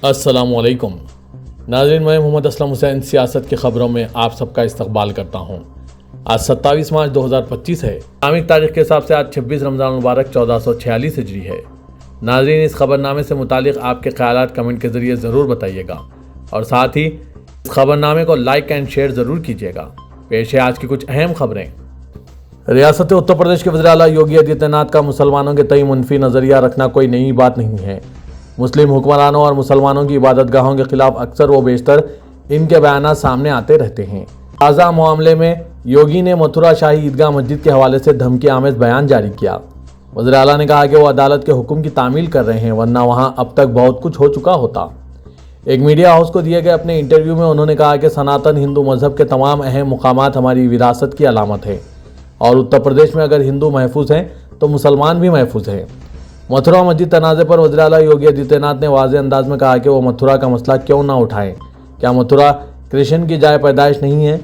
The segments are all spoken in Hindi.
अस्सलामुअलैकुम नाज़रीन, मैं मोहम्मद असलम हुसैन सियासत की ख़बरों में आप सबका इस्तकबाल करता हूँ। आज 27 मार्च 2025 है। इस्लामिक तारीख के हिसाब से आज 26 रमज़ान मुबारक 1446 हिजरी है। नाज़रीन, इस खबरनामे से मुतालिक आपके ख्यालात कमेंट के ज़रिए ज़रूर बताइएगा और साथ ही इस खबरनामे को लाइक एंड शेयर ज़रूर कीजिएगा। पेश है आज की कुछ अहम खबरें। रियासत उत्तर प्रदेश के वज़ीर आला योगी आदित्यनाथ का मुसलमानों के तई मुनफी नज़रिया रखना कोई नई बात नहीं है। मुस्लिम हुक्मरानों और मुसलमानों की इबादतगाहों के खिलाफ अक्सर व बेशतर इनके बयानात सामने आते रहते हैं। ताज़ा मामले में योगी ने मथुरा शाही ईदगाह मस्जिद के हवाले से धमकी आमेज बयान जारी किया। वज़ीर आला ने कहा कि वो अदालत के हुक्म की तामील कर रहे हैं, वरना वहाँ अब तक बहुत कुछ हो चुका होता। एक मीडिया हाउस को दिए गए अपने इंटरव्यू में उन्होंने कहा कि सनातन हिंदू मजहब के तमाम अहम मुकामात हमारी विरासत की अलामत है और उत्तर प्रदेश में अगर हिंदू महफूज हैं तो मुसलमान भी महफूज हैं। मथुरा मस्जिद तनाज़े पर वज़ीर आला योगी आदित्यनाथ ने वाज़ेह अंदाज में कहा कि वो मथुरा का मसला क्यों ना उठाएं। क्या मथुरा कृष्ण की जाए पैदाइश नहीं है?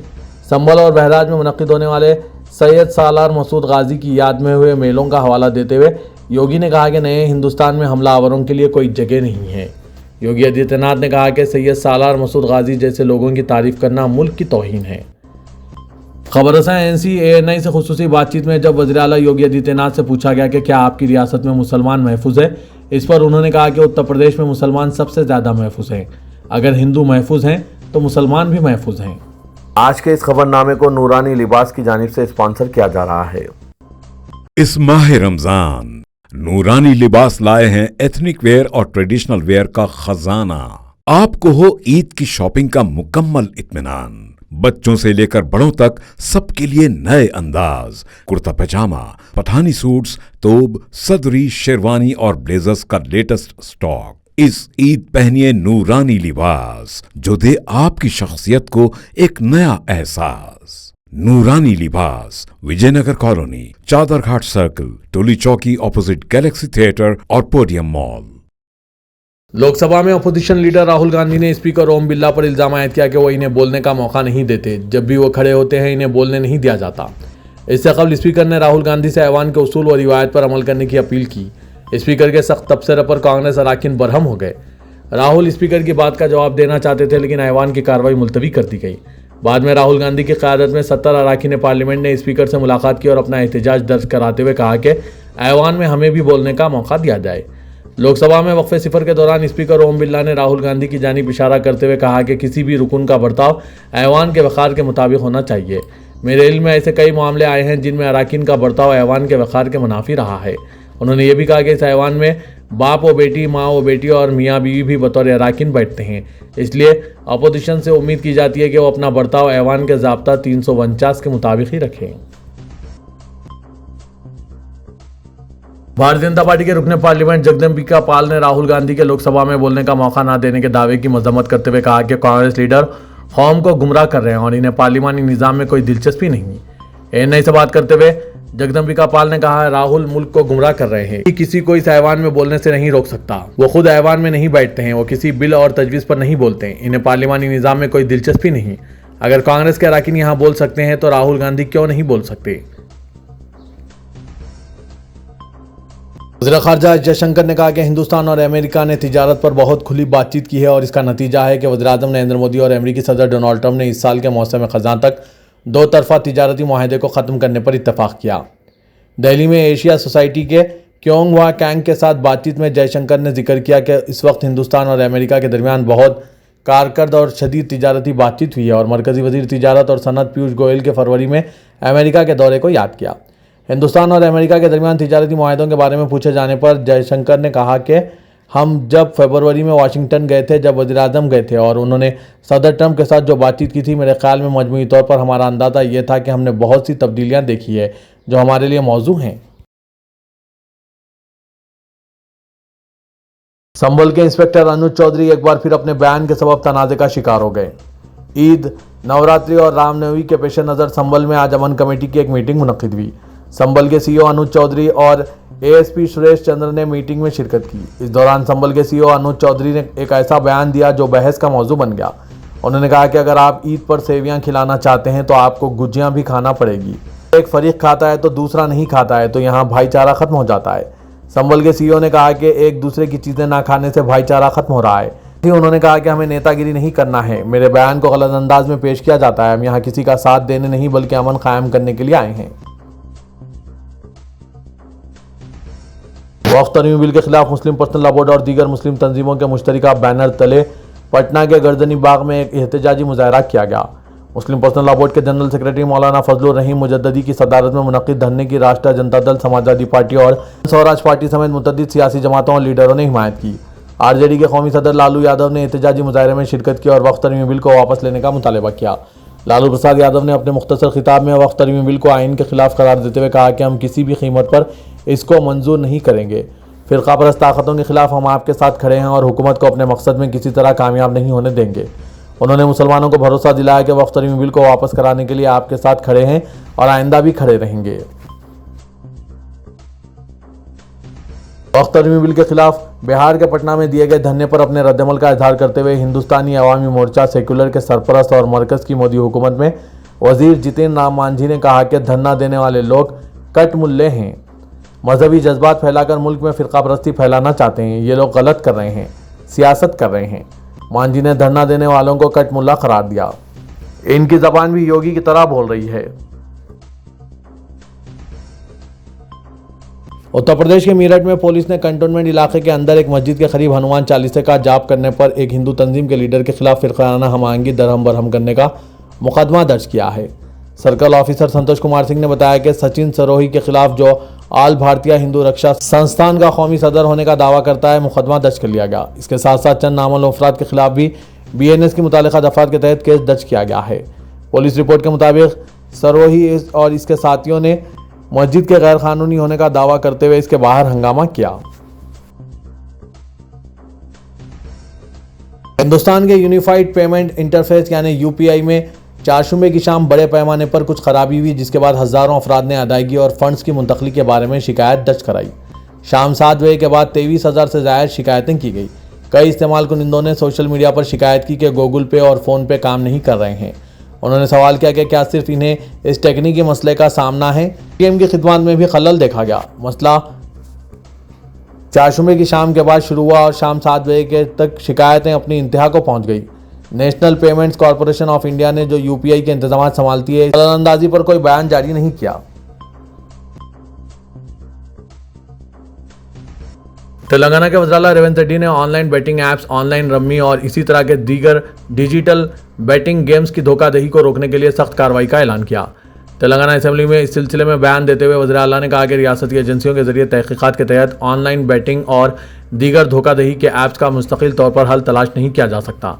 संभल और बहराज में मुनक़िद होने वाले सैयद सालार मसूद गाजी की याद में हुए मेलों का हवाला देते हुए योगी ने कहा कि नए हिंदुस्तान में हमलावरों के लिए कोई जगह नहीं है। योगी आदित्यनाथ ने कहा कि सैयद सालार मसूद गाजी जैसे लोगों की तारीफ़ करना मुल्क की तौहीन है। खबरसां NCANI से खुसूसी बातचीत में जब वज़ीर आला योगी आदित्यनाथ से पूछा गया कि क्या आपकी रियासत में मुसलमान महफूज है, इस पर उन्होंने कहा कि उत्तर प्रदेश में मुसलमान सबसे ज़्यादा महफूज हैं। अगर हिंदू महफूज हैं तो मुसलमान भी महफूज हैं। आज के इस खबरनामे को नूरानी लिबास की जानिब से स्पॉन्सर किया जा रहा है। इस माह रमजान नूरानी लिबास लाए हैं एथनिक वेयर और ट्रेडिशनल वेयर का खजाना। आपको हो ईद की शॉपिंग का मुकम्मल इत्मीनान। बच्चों से लेकर बड़ों तक सबके लिए नए अंदाज, कुर्ता पैजामा, पठानी सूट्स, तोब, सदरी, शेरवानी और ब्लेजर्स का लेटेस्ट स्टॉक। इस ईद पहनिए नूरानी लिबास जो दे आपकी शख्सियत को एक नया एहसास। नूरानी लिबास, विजयनगर कॉलोनी, चादर घाट सर्कल, टोली चौकी ऑपोजिट गैलेक्सी थिएटर और पोडियम मॉल। लोकसभा में अपोजिशन लीडर राहुल गांधी ने स्पीकर ओम बिरला पर इल्जाम आयद किया कि वो इन्हें बोलने का मौका नहीं देते। जब भी वो खड़े होते हैं इन्हें बोलने नहीं दिया जाता। इससे कबल स्पीकर ने राहुल गांधी से ऐवान के उसूल व रिवायत पर अमल करने की अपील की। स्पीकर के सख्त तबसरे पर कांग्रेस अराकीन बरहम हो गए। राहुल स्पीकर की बात का जवाब देना चाहते थे, लेकिन ऐवान की कार्रवाई मुलतवी कर दी गई। बाद में राहुल गांधी की क़यादत में 70 अराकीन पार्लियामेंट ने स्पीकर से मुलाकात की और अपना एहतजाज दर्ज कराते हुए कहा कि ऐवान में हमें भी बोलने का मौका दिया जाए। लोकसभा में वक्फे सिफर के दौरान स्पीकर ओम बिरला ने राहुल गांधी की जानिब इशारा करते हुए कहा कि किसी भी रुकन का बर्ताव ऐवान के वक़ार के मुताबिक होना चाहिए। मेरे इल्म में ऐसे कई मामले आए हैं जिनमें अराकीन का बर्ताव ऐवान के वक़ार के मुनाफी रहा है। उन्होंने ये भी कहा कि इस ऐवान में बाप व बेटी, माँ व बेटी और मियाँ बीवी भी बतौर अराकीन बैठते हैं। इसलिए अपोजिशन से उम्मीद की जाती है कि वो अपना बर्ताव ऐवान के ज़ाब्ता 349 के मुताबिक ही रखें। भारतीय जनता पार्टी के रुकने पार्लियामेंट जगदम्बिका पाल ने राहुल गांधी के लोकसभा में बोलने का मौका न देने के दावे की मजम्मत करते हुए कहा कि कांग्रेस लीडर कौम को गुमराह कर रहे हैं और इन्हें पार्लिमानी निज़ाम में कोई दिलचस्पी नहीं। ANI से बात करते हुए जगदम्बिका पाल ने कहा, राहुल मुल्क को गुमराह कर रहे हैं। किसी को इस ऐवान में बोलने से नहीं रोक सकता। वो खुद ऐवान में नहीं बैठते हैं, वो किसी बिल और तजवीज़ पर नहीं बोलते हैं। इन्हें पार्लिमानी निज़ाम में कोई दिलचस्पी नहीं। अगर कांग्रेस के अराकीन यहाँ बोल सकते हैं तो राहुल गांधी क्यों नहीं बोल सकते? वज़ीर ख़ारजा जयशंकर ने कहा कि हिंदुस्तान और अमेरिका ने तिजारत पर बहुत खुली बातचीत की है और इसका नतीजा है कि वज़ीर-ए-आज़म नरेंद्र मोदी और अमेरिकी सदर डोनाल्ड ट्रंप ने इस साल के मौसम ख़ज़ां तक दो तरफ़ा तिजारती मुआहदे को ख़त्म करने पर इत्तफ़ाक़ किया। दिल्ली में एशिया सोसाइटी के क्योंग वा कैंग के साथ बातचीत में जयशंकर ने जिक्र किया कि इस वक्त हिंदुस्तान और अमेरिका के दरमियान बहुत कारकर्द और शदीद तिजारती बातचीत हुई है और मरकज़ी वज़ीर तिजारत और सनत पीयूष गोयल के फरवरी में अमेरिका के दौरे को याद किया। हिंदुस्तान और अमेरिका के दरमियान तिजारती मुआहदों के बारे में पूछे जाने पर जयशंकर ने कहा कि हम जब फरवरी में वाशिंगटन गए थे, जब वज़ीर-ए-आज़म गए थे और उन्होंने सदर ट्रंप के साथ जो बातचीत की थी, मेरे ख्याल में मजमूई तौर पर हमारा अंदाज़ा ये था कि हमने बहुत सी तब्दीलियाँ देखी है जो हमारे लिए मौजू हैं। संभल के इंस्पेक्टर अनुज चौधरी एक बार फिर अपने बयान के सबब तनाज़े का शिकार हो गए। ईद, नवरात्रि और रामनवमी के पेश नज़र संभल में आज अमन कमेटी की एक मीटिंग मुनक़िद हुई। संभल के CEO अनुज चौधरी और ASP सुरेश चंद्र ने मीटिंग में शिरकत की। इस दौरान संभल के CEO अनुज चौधरी ने एक ऐसा बयान दिया जो बहस का मौजू बन गया। उन्होंने कहा कि अगर आप ईद पर सेवियां खिलाना चाहते हैं तो आपको गुजियां भी खाना पड़ेगी। एक फरीक खाता है तो दूसरा नहीं खाता है, तो यहाँ भाईचारा खत्म हो जाता है। संभल के CEO ने कहा कि एक दूसरे की चीज़ें ना खाने से भाईचारा खत्म हो रहा है। उन्होंने कहा कि हमें नेतागिरी नहीं करना है, मेरे बयान को गलत अंदाज में पेश किया जाता है। हम यहाँ किसी का साथ देने नहीं बल्कि अमन कायम करने के लिए आए हैं। वक्फ तरमीम बिल के खिलाफ मुस्लिम पर्सनल लॉ बोर्ड और दीगर मुस्लिम तंजीमों के मुश्तरका बैनर तले पटना के गर्दनी बाग में एक एहतजाजी मुजाहरा किया गया। मुस्लिम पर्सनल लॉ बोर्ड के जनरल सेक्रेटरी मौलाना फजलुर रहीम मुजद्ददी की सदारत में मुनक्किद धरने की राष्ट्रीय जनता दल, समाजवादी पार्टी और स्वराज पार्टी समेत मुतअद्दिद सियासी जमातों और लीडरों ने हिमायत की। आरजेडी के कौमी सदर लालू यादव ने एहतजाजी मुजाहरे में शिरकत की और वक्फ तरमीमी बिल को वापस लेने का मुतालबा किया। लालू प्रसाद यादव ने अपने मुख्तसर खिताब में वक्फ तरमीमी बिल को आइन के खिलाफ करार देते हुए कहा कि हम किसी भी कीमत पर इसको मंजूर नहीं करेंगे। फिरका परस्त ताकतों के खिलाफ हम आपके साथ खड़े हैं और हुकूमत को अपने मकसद में किसी तरह कामयाब नहीं होने देंगे। उन्होंने मुसलमानों को भरोसा दिलाया कि वक्फ तरमीमी बिल को वापस कराने के लिए आपके साथ खड़े हैं और आइंदा भी खड़े रहेंगे। वक्फ तरमीमी बिल के खिलाफ बिहार के पटना में दिए गए धरने पर अपने रद्दमल का इजहार करते हुए हिंदुस्तानी अवामी मोर्चा सेक्युलर के सरपरस्त और मरकज की मोदी हुकूमत में वजीर जितेंद्र राम मांझी ने कहा कि धरना देने वाले लोग कट मुल्ले हैं, मजहबी जज्बात फैलाकर मुल्क में फिरका परस्ती फैलाना चाहते हैं। ये लोग गलत कर रहे हैं, सियासत कर रहे हैं। मांझी ने धरना देने वालों को कट मुल्ला करार दिया। इनकी जबान भी योगी की तरह बोल रही है। उत्तर प्रदेश के मेरठ में पुलिस ने कंटोनमेंट इलाके के अंदर एक मस्जिद के करीब हनुमान चालीसे का जाप करने पर एक हिंदू तंजीम के लीडर के खिलाफ फिरकाना हमआहंगी दरहम बरहम करने का मुकदमा दर्ज किया है। सर्कल ऑफिसर संतोष कुमार सिंह ने बताया कि सचिन सरोही के खिलाफ, जो ऑल भारतीय हिंदू रक्षा संस्थान का कौमी सदर होने का दावा करता है, मुकदमा दर्ज कर लिया गया। इसके साथ साथ चंद नामल अफराद के खिलाफ भी BNS की मुतालिका दफात के तहत केस दर्ज किया गया है। पुलिस रिपोर्ट के मुताबिक सरोही और इसके साथियों ने मस्जिद के गैर कानूनी होने का दावा करते हुए इसके बाहर हंगामा किया। हिंदुस्तान के यूनिफाइड पेमेंट इंटरफेस यानी UPI में चारशंबे की शाम बड़े पैमाने पर कुछ खराबी हुई, जिसके बाद हजारों अफराद ने अदायगी और फंड्स की मुंतकली के बारे में शिकायत दर्ज कराई। शाम 7 बजे के बाद 23,000 से ज़ायद शिकायतें की गई। कई इस्तेमाल कुनिंदों ने सोशल मीडिया पर शिकायत की कि गूगल पे और फ़ोन पे काम नहीं कर रहे हैं। उन्होंने सवाल किया कि क्या सिर्फ इन्हें इस टेक्निकी मसले का सामना है। ATM की खिदमत में भी खलल देखा गया। मसला चारशंबे की शाम के बाद शुरू हुआ और शाम 7 बजे के तक शिकायतें अपनी इंतहा को पहुंच गई। National payments corporation of India ने, जो UPI के इंतजाम संभालती है, अंदाजी पर कोई बयान जारी नहीं किया। तेलंगाना के वज़ीर रेवंत रेड्डी ने online betting apps, online rummy और इसी तरह के दीगर डिजिटल बेटिंग गेम्स की धोखाधड़ी को रोकने के लिए सख्त कार्रवाई का ऐलान किया। तेलंगाना असेंबली में इस सिलसिले में बयान देते हुए वज़ीर आला ने कहा कि रियासती एजेंसियों के जरिए तहकीकात के तहत ऑनलाइन बेटिंग और दीगर धोखाधड़ी के ऐप्स का मुस्तकिल तौर पर हल तलाश नहीं किया जा सकता।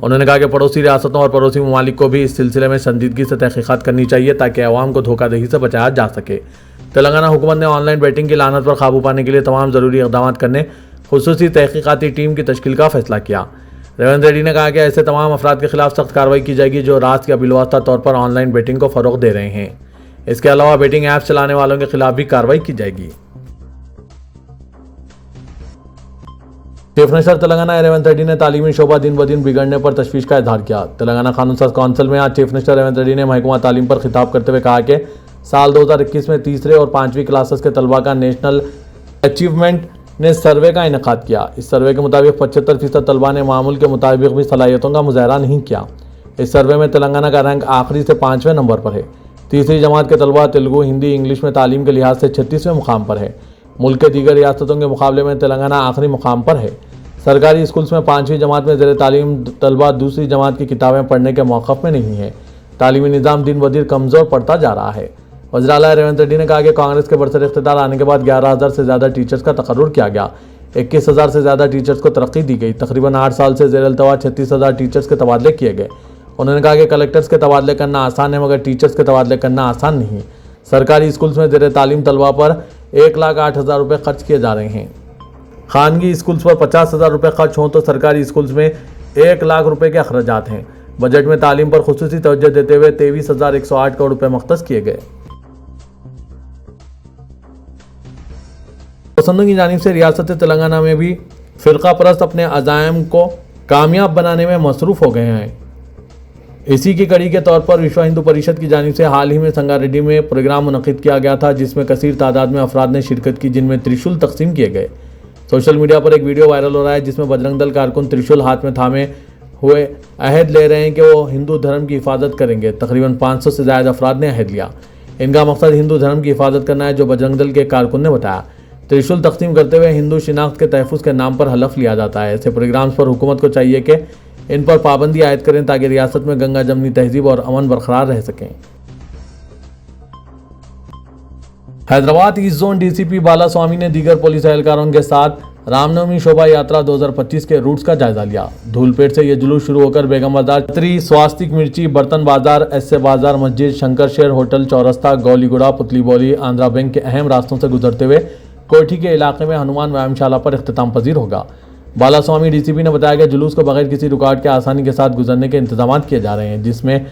उन्होंने कहा कि पड़ोसी रियासतों और पड़ोसी ममालिक को भी इस सिलसिले में संजीदगी से तहकीकात करनी चाहिए ताकि अवाम को धोखाधड़ी से बचाया जा सके। तेलंगाना हुकूमत ने ऑनलाइन बेटिंग की लानत पर काबू पाने के लिए तमाम ज़रूरी इक़दाम करने खुसूसी तहकीकाती टीम की तश्कील का फैसला किया। रेवंत रेड्डी ने कहा कि ऐसे तमाम अफराद के खिलाफ सख्त कार्रवाई की जाएगी जो रास्त या बिलवास्ता तौर पर ऑनलाइन बेटिंग को फ़रोग़ दे रहे हैं। इसके अलावा बेटिंग ऐप्स चलाने वालों के खिलाफ भी कार्रवाई की जाएगी। चीफ मिनिस्टर तेलंगाना रेवंत रेड्डी ने तालीमी शोबा दिन ब दिन बिगड़ने पर तशवीश का इजहार किया। तेलंगाना कानून साज कौंसिल में आज चीफ मिनिस्टर रेवंत रेड्डी ने महकमा तालीम पर खिताब करते हुए कहा कि साल 2021 में तीसरे और 5वीं क्लासेस के तलबा का नेशनल अचीवमेंट ने सर्वे का इनेकाद किया। इस सर्वे के मुताबिक 75% तलबा ने मामूल के मुताबिक भी सलाहियतों का मुजाहरा नहीं किया। इस सर्वे में तेलंगाना का रैंक आखिरी से 5वें नंबर पर है। तीसरी जमात के तलबा तेलुगु, हिंदी, इंग्लिश में तालीम के लिहाज से 36वें मुकाम पर है। मुल्क के दीगर रियासतों के मुकाबले में तेलंगाना आखिरी मुकाम पर है। सरकारी स्कूल्स में 5वीं जमात में ज़ेर तालीम तलबा दूसरी जमात की किताबें पढ़ने के मौक़िफ़ में नहीं है। तालीमी निज़ाम दिन ब दिन कमज़ोर पड़ता जा रहा है। वज़ीर आला रेवंत रेड्डी ने कहा कि कांग्रेस के बरसर इख्तियार आने के बाद 11,000 से ज़्यादा टीचर्स का तकर्रुर किया गया। 21,000 से ज़्यादा टीचर्स को तरक्की दी गई। तकरीबन 8 साल से ज़ेर अल्तवा 36,000 टीचर्स के तबादले किए गए। उन्होंने कहा कि कलेक्टर्स के तबादले करना आसान है मगर टीचर्स के तबादले करना आसान नहीं। सरकारी स्कूल्स में ज़ेर तालीम तलबा पर 1,08,000 रुपये खर्च किए जा रहे हैं। खानगी स्कूल्स पर 50,000 रुपये खर्च हों तो सरकारी स्कूल्स में 1 लाख रुपये के अखराजात हैं। बजट में तालीम पर खुसूसी तवज्जो देते हुए 23,108 करोड़ रुपये मुख्तस किए गए। पसंदों की जानिब से रियासत तेलंगाना में भी फ़िरका परस्त अपने अज़ाइम को कामयाब बनाने में मसरूफ़ हो गए हैं। इसी की कड़ी के तौर पर विश्व हिंदू परिषद की जानिब से हाल ही में संगारेड्डी में प्रोग्राम मुनक़िद किया गया था जिसमें कसीर तादाद में अफराद ने शिरकत की, जिनमें त्रिशूल तकसीम किए गए। सोशल मीडिया पर एक वीडियो वायरल हो रहा है जिसमें बजरंग दल कारकुन त्रिशूल हाथ में थामे हुए अहद ले रहे हैं कि वो हिंदू धर्म की हिफाजत करेंगे। तकरीबन 500 से ज़्यादा अफराद ने अहद लिया। इनका मकसद हिंदू धर्म की हिफाजत करना है, जो बजरंग दल के कारकुन ने बताया। त्रिशूल तकसीम करते हुए हिंदू शिनाख्त के तहफ़्फ़ुज़ के नाम पर हलफ लिया जाता है। ऐसे प्रोग्राम्स पर हुकूमत को चाहिए कि इन पर पाबंदी आयद करें ताकि रियासत में गंगा जमनी तहजीब और अमन बरकरार रह सकें। Hyderabad east zone DCP Balaswamy ने दीगर पुलिस एहलकारों के साथ रामनवमी शोभा यात्रा 2025 के रूट्स का जायजा लिया। धूलपेट से यह जुलूस शुरू होकर बेगम बाजार, छतरी, स्वास्तिक मिर्ची, बर्तन बाजार, एसए बाजार, मस्जिद, शंकर शेर होटल, चौरस्ता, गौलीगुड़ा, पुतली बोली, आंध्रा बैंक के अहम रास्तों से गुजरते हुए कोठी के इलाके में हनुमान व्यायामशाला पर इख्तिताम पजीर होगा। बालास्वामी डीसीपी ने बताया कि जुलूस को बगैर किसी रुकावट के आसानी के साथ गुजरने के इंतजाम किए जा रहे हैं, जिसमें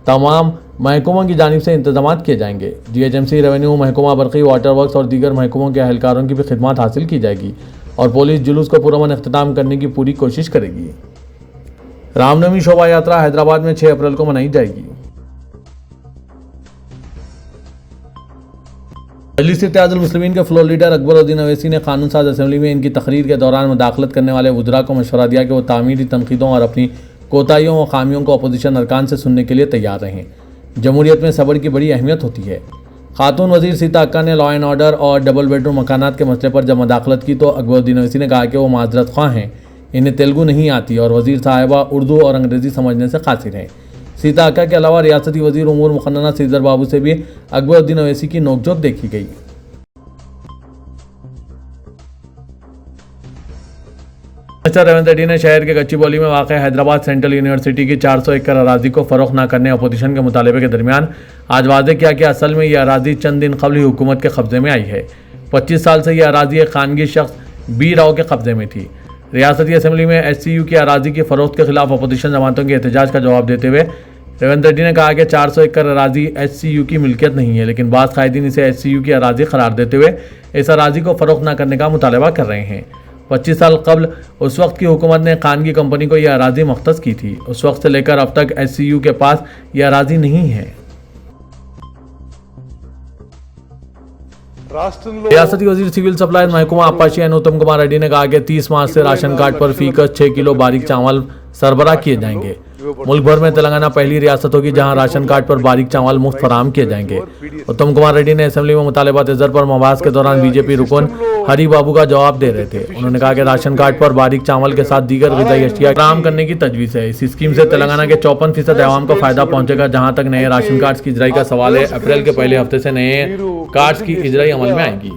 तमाम महकमों की जानिब से इंतजाम किए जाएंगे। जीएचएमसी, रेवेन्यू महकमा, बरक़ी, वाटर वर्क्स और दीगर महकमों के एहलकारों की भी खिदमत हासिल की जाएगी और पुलिस जुलूस को पुरअमन इख्तिताम करने की पूरी कोशिश करेगी। रामनवमी शोभा यात्रा हैदराबाद में 6 अप्रैल को मनाई जाएगी। मजलिस इत्तेहादुल मुस्लिमीन के फ्लोर लीडर अकबरुद्दीन अवैसी ने कानून साज असेंबली में इनकी तकरीर के दौरान मुदाखलत करने वाले वुज़रा को मशवरा दिया कि वो तामीरी तनकीदों और अपनी कोताहियों और खामियों को अपोजिशन अरकान से सुनने के लिए तैयार रहें। जमहूरियत में सब्र की बड़ी अहमियत होती है। खातून वजीर सीता अक्का ने लॉ एंड ऑर्डर और डबल बेडरूम मकानात के मसले पर जब मुदाखलत की तो अकबरुद्दीन अवैसी ने कहा कि वो माजरत ख्वाह हैं, इन्हें तेलुगु नहीं आती और वजीर साहिबा उर्दू और अंग्रेज़ी समझने से कासिर हैं। सीता अक्का के अलावा रियासती वजीर उमूर मुक़न्नना श्रीधर बाबू से भी अकबरुद्दीन अवैसी की नोकझोंक देखी गई। मिनिस्टर रेवंत रेड्डी ने शहर के गच्चीबौली में वाक़ हैदराबाद सेंट्रल यूनिवर्सिटी की 400 एकड़ अराजी को फ़रोख्त न करने अपोजिशन के मुतालबे के दरमियान आज वाज़े किया कि असल में यह अराजी चंद दिन कबल ही हुकूमत के कब्ज़े में आई है। 25 साल से यह अराजी एक खानगी शख्स बी राव के कब्ज़े में थी। रियासती असम्बली में एचसीयू की अराजी की फ़रोख्त के खिलाफ अपोजिशन जमातों के एहतजाज का जवाब देते हुए रेवंत रेड्डी ने कहा कि 400 एकड़ अराजी एचसीयू की मिल्कियत नहीं है, लेकिन बाज़ कायदीन इसे एचसीयू की अराजी करार देते हुए इस अराजी को फ़रोख्त न करने का मुतालबा कर रहे हैं। 25 साल कबल उस वक्त की हुकूमत ने खानगी कंपनी को यह अराजी मख्तस की थी। उस वक्त से लेकर अब तक एचसीयू के पास यह अराजी नहीं है। रियासती वजीर सिविल सप्लाईज महकमा आपाशी उत्तम कुमार रेड्डी ने कहा कि 30 मार्च से राशन कार्ड पर फीकस 6 किलो बारीक चावल सरबराह किए जाएंगे। मुल्क भर में तेलंगाना पहली रियासत होगी जहां राशन कार्ड पर बारीक चावल मुफ्त फराहम किए जाएंगे। उत्तम कुमार रेड्डी ने असेंबली में मुतालबात ज़र पर मबाहस के दौरान बीजेपी रुकन हरी बाबू का जवाब दे रहे थे। उन्होंने कहा कि राशन कार्ड पर बारीक चावल के साथ दीगर ग़िज़ाई अशिया फराहम करने की तजवीज़ है। इस स्कीम से तेलंगाना के 54% अवाम को फ़ायदा पहुंचेगा। जहां तक नए राशन कार्ड की इजराई का सवाल है, अप्रैल के पहले हफ्ते से नए कार्ड्स की इजराई अमल में आएगी।